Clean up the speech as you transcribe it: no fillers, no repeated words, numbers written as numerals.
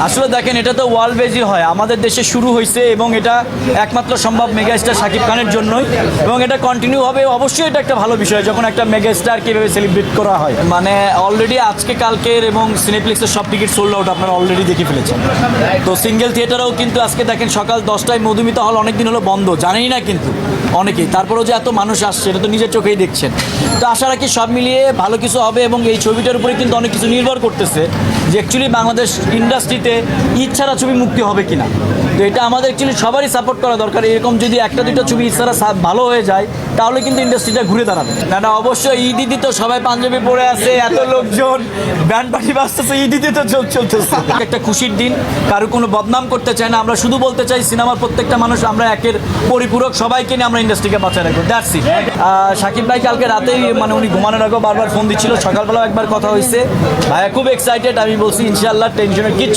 আসলে দেখেন, এটা তো ওয়ার্ল্ড বেজই হয়, আমাদের দেশে শুরু হয়েছে এবং এটা একমাত্র সম্ভব মেগাস্টার শাকিব খানের জন্যই, এবং এটা কন্টিনিউ হবে। অবশ্যই এটা একটা ভালো বিষয় যখন একটা মেগাস্টার কীভাবে সেলিব্রেট করা হয়। মানে অলরেডি আজকে কালকের এবং সিনেপ্লেক্সের সব টিকিট সোল্ড আউট, আপনারা অলরেডি দেখে ফেলেছেন। তো সিঙ্গেল থিয়েটারেও কিন্তু আজকে দেখেন সকাল 10টায় মধুমিতা হল অনেকদিন হলো বন্ধ, জানেই না কিন্তু অনেকেই, তারপরেও যে এত মানুষ আসছে এটা তো নিজের চোখেই দেখছেন। তো আশা রাখি সব মিলিয়ে ভালো কিছু হবে, এবং এই ছবিটার উপরে কিন্তু অনেক কিছু নির্ভর করতেছে যে অ্যাকচুয়ালি বাংলাদেশ ইন্ডাস্ট্রিতে ঈদ ছাড়া ছবি মুক্তি হবে কিনা। তো এটা আমাদের অ্যাকচুয়ালি সবারই সাপোর্ট করা দরকার। এরকম যদি একটা দুটো ছবি ঈদ ছাড়া ভালো হয়ে যায় তাহলে কিন্তু ইন্ডাস্ট্রিটা ঘুরে দাঁড়াবে। না অবশ্যই ঈদ ঈদি তো সবাই পাঞ্জাবি পরে আছে, এত লোকজন ব্যান্ড পার্টি বাজতেছে, ঈদ ঈদি তো চলতেছে। একটা খুশির দিন, কারো কোনো বদনাম করতে চাই না, আমরা শুধু বলতে চাই সিনেমার প্রত্যেকটা মানুষ আমরা একের পরিপূরক, সবাইকে নিয়ে আমরা ইন্ডাস্ট্রিকে বাঁচায় রাখবো, দ্যাটস ইট। শাকিব ভাই কালকে রাতেই মানে উনি ঘুমানোর আগেও বারবার ফোন দিচ্ছিল, সকালবেলাও একবার কথা হয়েছে, ভাইয়া খুব এক্সাইটেড। আমি বলছি ইনশাআল্লাহ টেনশনের কিচ্ছু